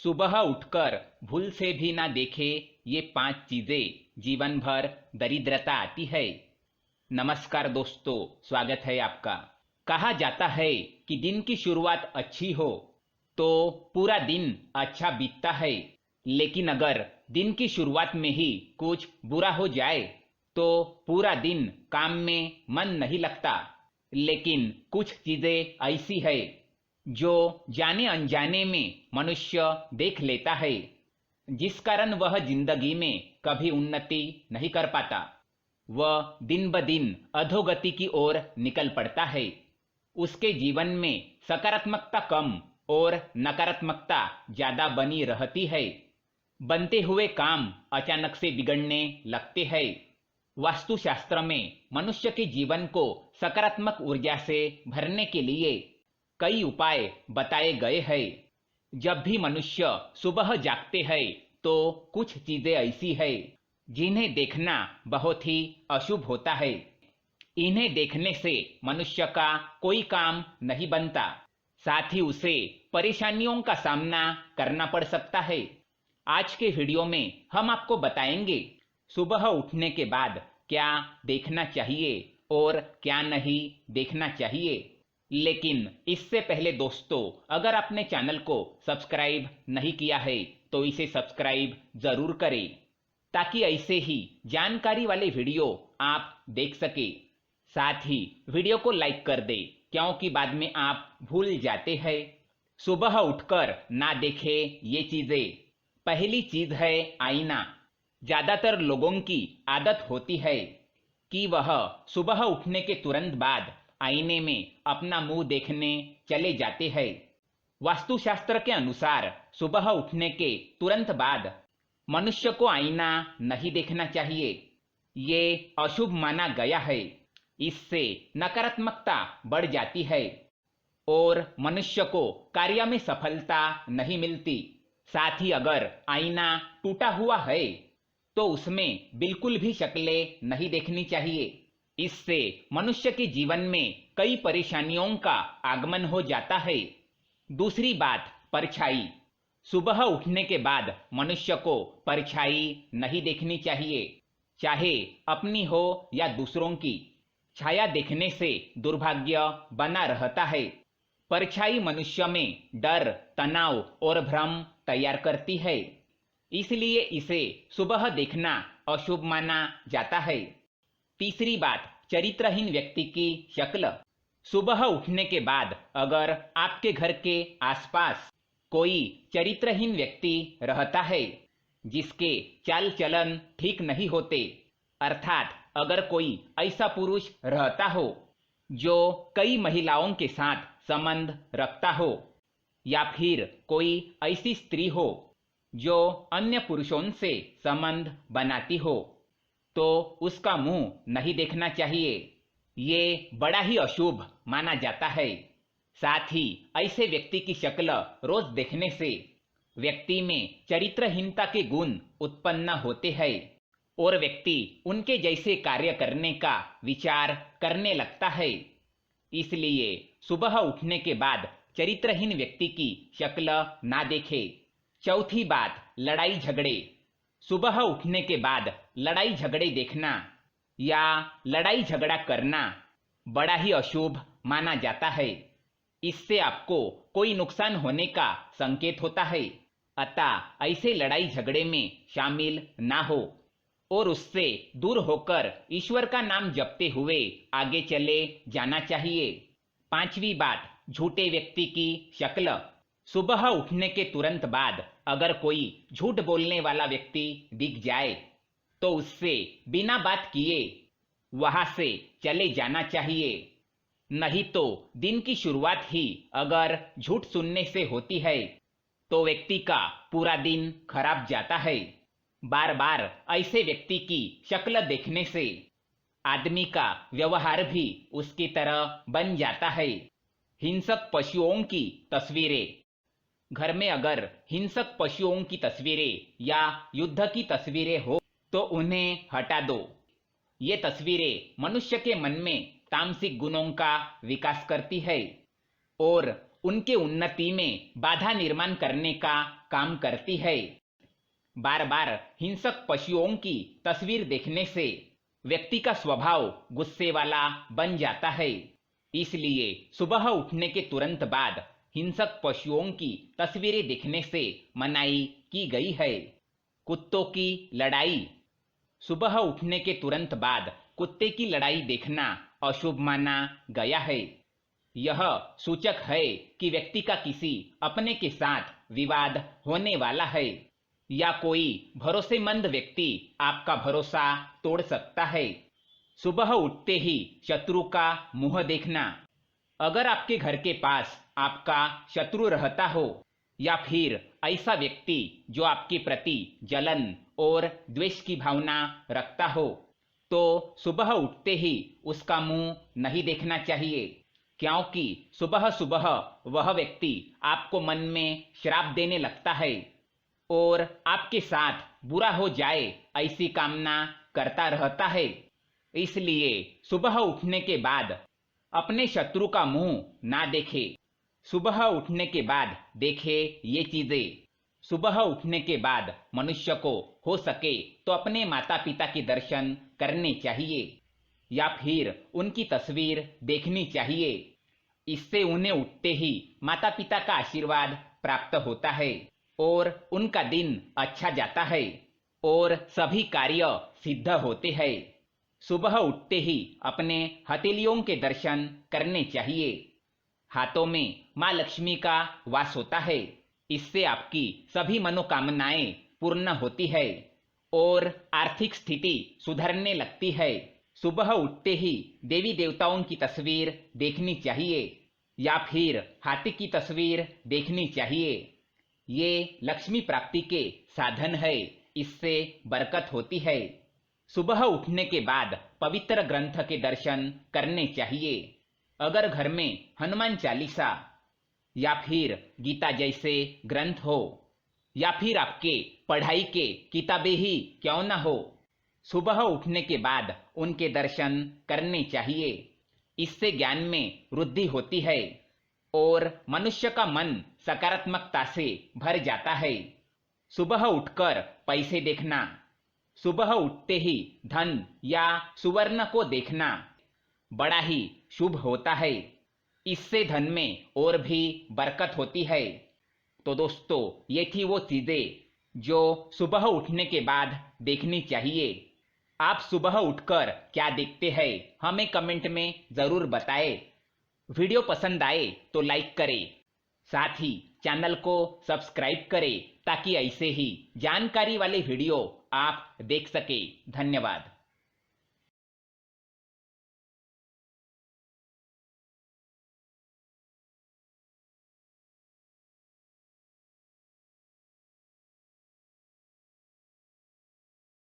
सुबह उठकर भूल से भी ना देखे ये 5 चीजें जीवन भर दरिद्रता आती है। नमस्कार दोस्तों, स्वागत है आपका। कहा जाता है कि दिन की शुरुआत अच्छी हो तो पूरा दिन अच्छा बीतता है, लेकिन अगर दिन की शुरुआत में ही कुछ बुरा हो जाए तो पूरा दिन काम में मन नहीं लगता। लेकिन कुछ चीजें ऐसी है जो जाने अनजाने में मनुष्य देख लेता है, जिस कारण वह जिंदगी में कभी उन्नति नहीं कर पाता। वह दिन ब दिन अधोगति की ओर निकल पड़ता है। उसके जीवन में सकारात्मकता कम और नकारात्मकता ज्यादा बनी रहती है। बनते हुए काम अचानक से बिगड़ने लगते हैं। वास्तुशास्त्र में मनुष्य के जीवन को सकारात्मक ऊर्जा से भरने के लिए कई उपाय बताए गए हैं। जब भी मनुष्य सुबह जागते हैं तो कुछ चीजें ऐसी है जिन्हें देखना बहुत ही अशुभ होता है। इन्हें देखने से मनुष्य का कोई काम नहीं बनता, साथ ही उसे परेशानियों का सामना करना पड़ सकता है। आज के वीडियो में हम आपको बताएंगे सुबह उठने के बाद क्या देखना चाहिए और क्या नहीं देखना चाहिए। लेकिन इससे पहले दोस्तों, अगर आपने चैनल को सब्सक्राइब नहीं किया है तो इसे सब्सक्राइब जरूर करें, ताकि ऐसे ही जानकारी वाले वीडियो आप देख सके। साथ ही वीडियो को लाइक कर दे, क्योंकि बाद में आप भूल जाते हैं। सुबह उठकर ना देखे ये चीजें। पहली चीज है आईना। ज्यादातर लोगों की आदत होती है कि वह सुबह उठने के तुरंत बाद आईने में अपना मुंह देखने चले जाते हैं। वास्तुशास्त्र के अनुसार सुबह उठने के तुरंत बाद मनुष्य को आईना नहीं देखना चाहिए। ये अशुभ माना गया है। इससे नकारात्मकता बढ़ जाती है और मनुष्य को कार्य में सफलता नहीं मिलती। साथ ही अगर आईना टूटा हुआ है तो उसमें बिल्कुल भी शक्लें नहीं देखनी चाहिए। इससे मनुष्य के जीवन में कई परेशानियों का आगमन हो जाता है। दूसरी बात, परछाई। सुबह उठने के बाद मनुष्य को परछाई नहीं देखनी चाहिए, चाहे अपनी हो या दूसरों की। छाया देखने से दुर्भाग्य बना रहता है। परछाई मनुष्य में डर, तनाव और भ्रम तैयार करती है, इसलिए इसे सुबह देखना अशुभ माना जाता है। तीसरी बात, चरित्रहीन व्यक्ति की शक्ल। सुबह उठने के बाद अगर आपके घर के आसपास कोई चरित्रहीन व्यक्ति रहता है जिसके चाल चलन ठीक नहीं होते, अर्थात अगर कोई ऐसा पुरुष रहता हो जो कई महिलाओं के साथ संबंध रखता हो, या फिर कोई ऐसी स्त्री हो जो अन्य पुरुषों से संबंध बनाती हो, तो उसका मुंह नहीं देखना चाहिए। ये बड़ा ही अशुभ माना जाता है। साथ ही ऐसे व्यक्ति की शक्ल रोज देखने से व्यक्ति में चरित्रहीनता के गुण उत्पन्न होते हैं और व्यक्ति उनके जैसे कार्य करने का विचार करने लगता है। इसलिए सुबह उठने के बाद चरित्रहीन व्यक्ति की शक्ल ना देखे। चौथी बात, लड़ाई झगड़े। सुबह उठने के बाद लड़ाई झगड़े देखना या लड़ाई झगड़ा करना बड़ा ही अशुभ माना जाता है। इससे आपको कोई नुकसान होने का संकेत होता है, अतः ऐसे लड़ाई झगड़े में शामिल ना हो और उससे दूर होकर ईश्वर का नाम जपते हुए आगे चले जाना चाहिए। पांचवी बात, झूठे व्यक्ति की शक्ल। सुबह उठने के तुरंत बाद अगर कोई झूठ बोलने वाला व्यक्ति दिख जाए तो उससे बिना बात किए वहां से चले जाना चाहिए। नहीं तो दिन की शुरुआत ही अगर झूठ सुनने से होती है तो व्यक्ति का पूरा दिन खराब जाता है। बार बार ऐसे व्यक्ति की शक्ल देखने से आदमी का व्यवहार भी उसकी तरह बन जाता है। हिंसक पशुओं की तस्वीरें। घर में अगर हिंसक पशुओं की तस्वीरें या युद्ध की तस्वीरें हो तो उन्हें हटा दो। ये तस्वीरें मनुष्य के मन में तामसिक गुणों का विकास करती है और उनके उन्नति में बाधा निर्माण करने का काम करती है। बार बार हिंसक पशुओं की तस्वीर देखने से व्यक्ति का स्वभाव गुस्से वाला बन जाता है। इसलिए सुबह उठने के तुरंत बाद हिंसक पशुओं की तस्वीरें देखने से मनाही की गई है। कुत्तों की लड़ाई। सुबह उठने के तुरंत बाद कुत्ते की लड़ाई देखना अशुभ माना गया है। यह सूचक है कि व्यक्ति का किसी अपने के साथ विवाद होने वाला है या कोई भरोसेमंद व्यक्ति आपका भरोसा तोड़ सकता है। सुबह उठते ही शत्रु का मुंह देखना। अगर आपके घर के पास आपका शत्रु रहता हो या फिर ऐसा व्यक्ति जो आपके प्रति जलन और द्वेष की भावना रखता हो, तो सुबह उठते ही उसका मुंह नहीं देखना चाहिए, क्योंकि सुबह सुबह वह व्यक्ति आपको मन में श्राप देने लगता है और आपके साथ बुरा हो जाए ऐसी कामना करता रहता है। इसलिए सुबह उठने के बाद अपने शत्रु का मुंह ना देखे। सुबह उठने के बाद देखे ये चीजें। सुबह उठने के बाद मनुष्य को हो सके तो अपने माता पिता के दर्शन करने चाहिए या फिर उनकी तस्वीर देखनी चाहिए। इससे उन्हें उठते ही माता पिता का आशीर्वाद प्राप्त होता है और उनका दिन अच्छा जाता है और सभी कार्य सिद्ध होते हैं। सुबह उठते ही अपने हथेलियों के दर्शन करने चाहिए। हाथों में माँ लक्ष्मी का वास होता है। इससे आपकी सभी मनोकामनाएं पूर्ण होती है और आर्थिक स्थिति सुधरने लगती है। सुबह उठते ही देवी देवताओं की तस्वीर देखनी चाहिए या फिर हाथी की तस्वीर देखनी चाहिए। ये लक्ष्मी प्राप्ति के साधन है, इससे बरकत होती है। सुबह उठने के बाद पवित्र ग्रंथ के दर्शन करने चाहिए। अगर घर में हनुमान चालीसा या फिर गीता जैसे ग्रंथ हो या फिर आपके पढ़ाई के किताबें ही क्यों ना हो, सुबह उठने के बाद उनके दर्शन करने चाहिए। इससे ज्ञान में वृद्धि होती है और मनुष्य का मन सकारात्मकता से भर जाता है। सुबह उठकर पैसे देखना। सुबह उठते ही धन या सुवर्ण को देखना बड़ा ही शुभ होता है। इससे धन में और भी बरकत होती है। तो दोस्तों, ये थी वो चीजें जो सुबह उठने के बाद देखनी चाहिए। आप सुबह उठकर क्या देखते हैं, हमें कमेंट में जरूर बताएं। वीडियो पसंद आए तो लाइक करें, साथ ही चैनल को सब्सक्राइब करें ताकि ऐसे ही जानकारी वाले वीडियो आप देख सके। धन्यवाद।